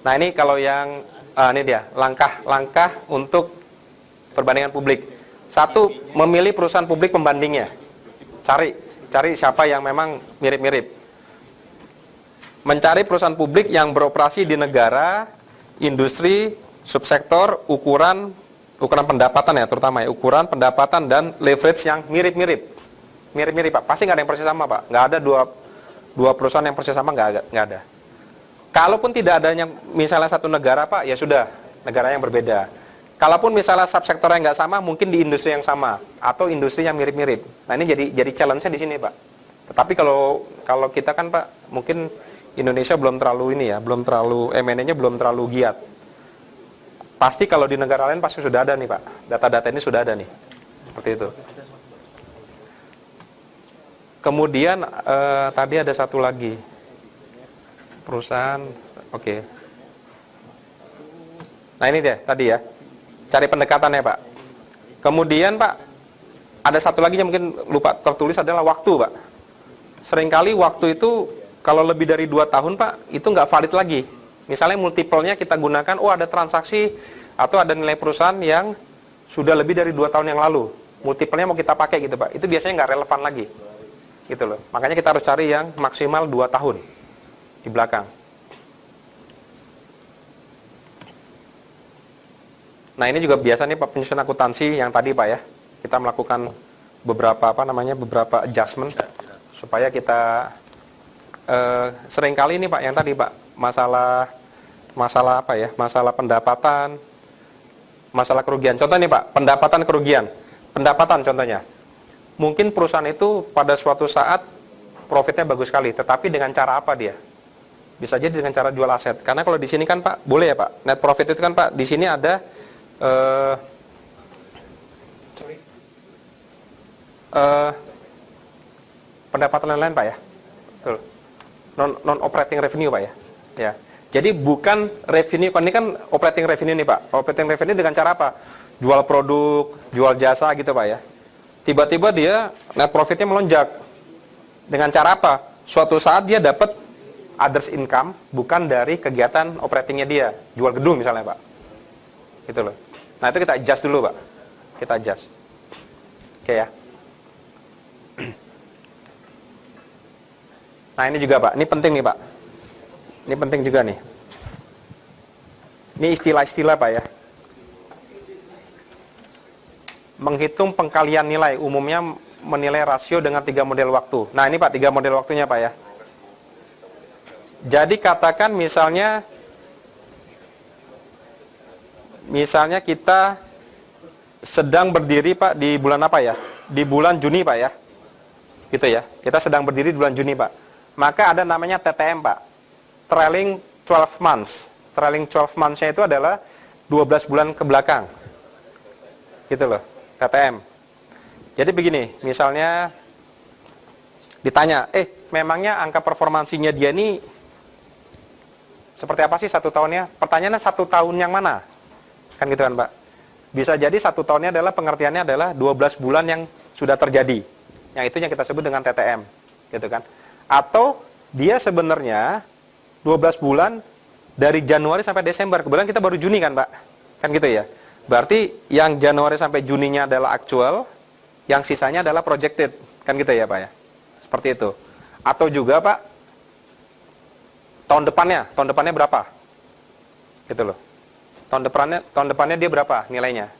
Nah ini kalau yang ini dia langkah-langkah untuk perbandingan publik. Satu, memilih perusahaan publik pembandingnya. Cari siapa yang memang mirip-mirip. Mencari perusahaan publik yang beroperasi di negara, industri, subsektor, ukuran pendapatan ya, terutama ya, ukuran pendapatan dan leverage yang mirip-mirip. Mirip-mirip Pak, pasti nggak ada yang persis sama Pak. Nggak ada dua perusahaan yang persis sama, nggak ada. Kalaupun tidak adanya misalnya satu negara Pak, ya sudah, negara yang berbeda. Kalaupun misalnya subsektor yang nggak sama, mungkin di industri yang sama atau industri yang mirip-mirip. Nah ini jadi challenge-nya di sini Pak. Tetapi kalau kita kan Pak, mungkin Indonesia belum terlalu ini ya, belum terlalu M&A-nya belum terlalu giat. Pasti kalau di negara lain pasti sudah ada nih Pak. Data-data ini sudah ada nih. Seperti itu. Kemudian tadi ada satu lagi perusahaan, oke. Nah ini dia tadi ya. Cari pendekatannya Pak. Kemudian Pak, ada satu lagi yang mungkin lupa tertulis adalah waktu Pak. Seringkali waktu itu kalau lebih dari 2 tahun Pak, itu nggak valid lagi. Misalnya multiple-nya kita gunakan, ada transaksi atau ada nilai perusahaan yang sudah lebih dari 2 tahun yang lalu. Multiple-nya mau kita pakai gitu Pak. Itu biasanya nggak relevan lagi. Gitu loh. Makanya kita harus cari yang maksimal 2 tahun di belakang. Nah ini juga biasanya Pak penyusunan akuntansi yang tadi Pak ya, kita melakukan beberapa adjustment supaya kita seringkali ini Pak yang tadi Pak masalah apa ya, masalah pendapatan, masalah kerugian. Contoh nih Pak, pendapatan kerugian, pendapatan contohnya. Mungkin perusahaan itu pada suatu saat profitnya bagus sekali, tetapi dengan cara apa dia? Bisa jadi dengan cara jual aset. Karena kalau di sini kan Pak boleh ya Pak, net profit itu kan Pak di sini ada pendapatan lain Pak ya, betul. Non operating revenue Pak ya, ya. Jadi bukan revenue, ini kan operating revenue nih Pak. Operating revenue dengan cara apa? Jual produk, jual jasa gitu Pak ya. Tiba-tiba dia net profitnya melonjak. Dengan cara apa? Suatu saat dia dapat others income bukan dari kegiatan operatingnya dia, jual gedung misalnya Pak. Gitu loh. Nah itu kita adjust dulu Pak. Kita adjust. Oke ya. Nah ini juga Pak, ini penting nih Pak. Ini penting juga nih. Ini istilah-istilah Pak ya. Menghitung pengkalian nilai, umumnya menilai rasio dengan 3 model waktu. Nah ini Pak, 3 model waktunya Pak ya. Jadi katakan misalnya kita sedang berdiri Pak di bulan apa ya? Di bulan Juni Pak ya. Gitu ya. Kita sedang berdiri di bulan Juni Pak. Maka ada namanya TTM Pak. Trailing 12 months. Trailing 12 months-nya itu adalah 12 bulan ke belakang. Gitu loh. TTM. Jadi begini, misalnya ditanya, memangnya angka performansinya dia ini seperti apa sih 1 tahunnya? Pertanyaannya 1 tahun yang mana? Kan gitu kan Pak. Bisa jadi 1 tahunnya adalah pengertiannya adalah 12 bulan yang sudah terjadi. Yang itu yang kita sebut dengan TTM. Gitu kan. Atau dia sebenarnya 12 bulan dari Januari sampai Desember. Kebetulan kita baru Juni kan Pak. Kan gitu ya. Berarti yang Januari sampai Juninya adalah actual, yang sisanya adalah projected. Kan gitu ya Pak ya. Seperti itu. Atau juga Pak, tahun depannya berapa? Gitu loh. Tahun depannya dia berapa nilainya?